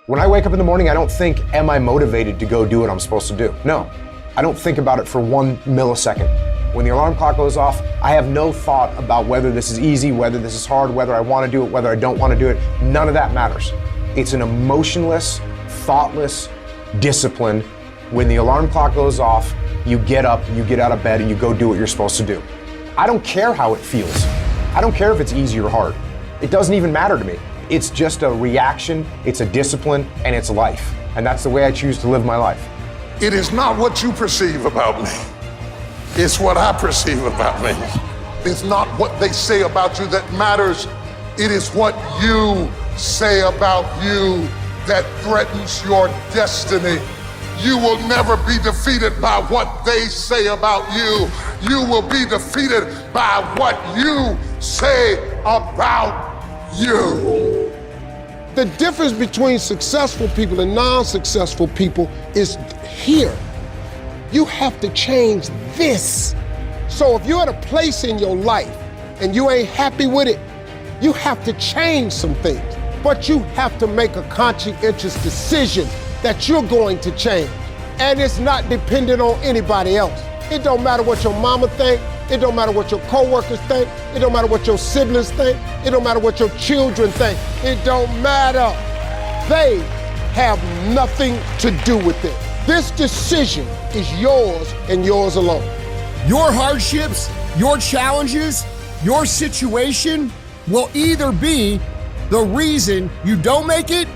When I wake up in the morning, I don't think, am I motivated to go do what I'm supposed to do? No, I don't think about it for 1 millisecond. When the alarm clock goes off, I have no thought about whether this is easy, whether this is hard, whether I want to do it, whether I don't want to do it. None of that matters. It's an emotionless, thoughtless discipline. When the alarm clock goes off, you get up, you get out of bed, and you go do what you're supposed to do. I don't care how it feels. I don't care if it's easy or hard. It doesn't even matter to me. It's just a reaction, it's a discipline, and it's life. And that's the way I choose to live my life. It is not what you perceive about me. It's what I perceive about me. It's not what they say about you that matters. It is what you say about you that threatens your destiny. You will never be defeated by what they say about you. You will be defeated by what you say about you. The difference between successful people and non-successful people is here. You have to change this. So if you're at a place in your life and you ain't happy with it, you have to change some things. But you have to make a conscientious decision that you're going to change. And it's not dependent on anybody else. It don't matter what your mama think. It don't matter what your coworkers think. It don't matter what your siblings think. It don't matter what your children think. It don't matter. They have nothing to do with it. This decision is yours and yours alone. Your hardships, your challenges, your situation will either be the reason you don't make it,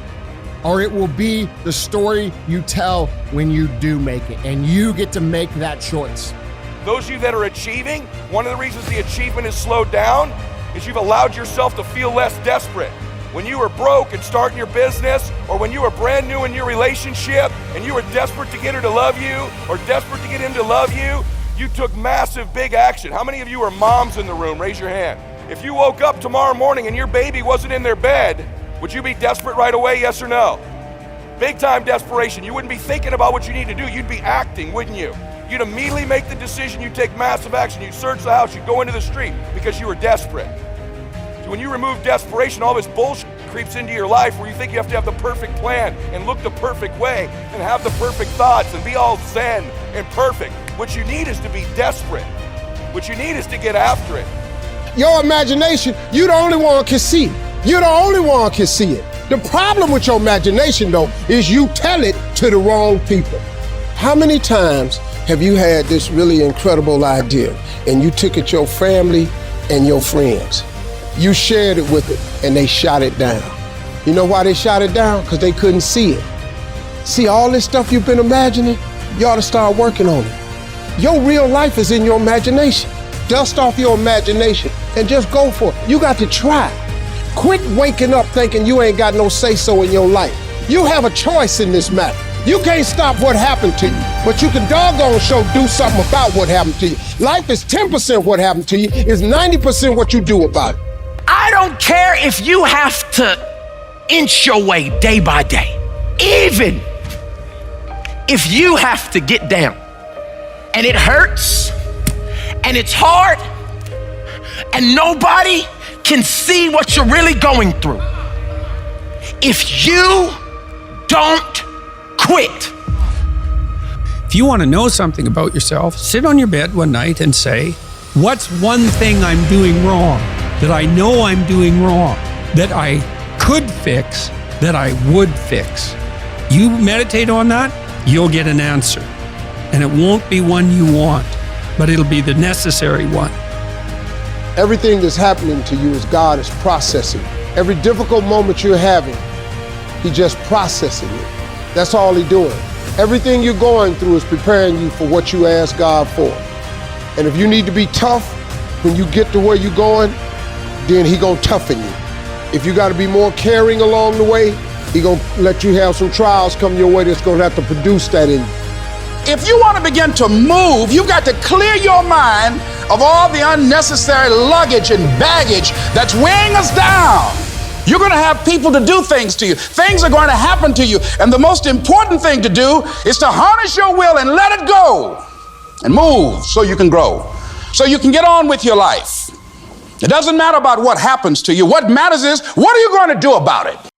or it will be the story you tell when you do make it, and you get to make that choice. Those of you that are achieving, one of the reasons the achievement is slowed down is you've allowed yourself to feel less desperate. When you were broke and starting your business, or when you were brand new in your relationship and you were desperate to get her to love you or desperate to get him to love you, you took massive, big action. How many of you are moms in the room? Raise your hand. If you woke up tomorrow morning and your baby wasn't in their bed, would you be desperate right away, yes or no? Big time desperation. You wouldn't be thinking about what you need to do. You'd be acting, wouldn't you? You'd immediately make the decision. You'd take massive action. You'd search the house. You'd go into the street because you were desperate. So when you remove desperation, all this bullshit creeps into your life where you think you have to have the perfect plan and look the perfect way and have the perfect thoughts and be all zen and perfect. What you need is to be desperate. What you need is to get after it. Your imagination, you the only one can see. You're the only one can see it. The problem with your imagination, though, is you tell it to the wrong people. How many times have you had this really incredible idea and you took it to your family and your friends? You shared it with it and they shot it down. You know why they shot it down? Because they couldn't see it. See, all this stuff you've been imagining, you ought to start working on it. Your real life is in your imagination. Dust off your imagination and just go for it. You got to try. Quit waking up thinking you ain't got no say-so in your life. You have a choice in this matter. You can't stop what happened to you, but you can doggone sure do something about what happened to you. Life is 10% what happened to you, is 90% what you do about it. I don't care if you have to inch your way day by day, even if you have to get down and it hurts and it's hard and nobody can see what you're really going through. If you don't quit. If you want to know something about yourself, sit on your bed one night and say, what's one thing I'm doing wrong, that I know I'm doing wrong, that I could fix, that I would fix? You meditate on that, you'll get an answer. And it won't be one you want, but it'll be the necessary one. Everything that's happening to you is God is processing. Every difficult moment you're having, He just processing it. That's all He's doing. Everything you're going through is preparing you for what you ask God for. And if you need to be tough when you get to where you're going, then He gonna toughen you. If you gotta be more caring along the way, He gonna let you have some trials come your way that's gonna have to produce that in you. If you want to begin to move, you've got to clear your mind of all the unnecessary luggage and baggage that's weighing us down. You're going to have people to do things to you. Things are going to happen to you. And the most important thing to do is to harness your will and let it go and move so you can grow, so you can get on with your life. It doesn't matter about what happens to you. What matters is, what are you going to do about it?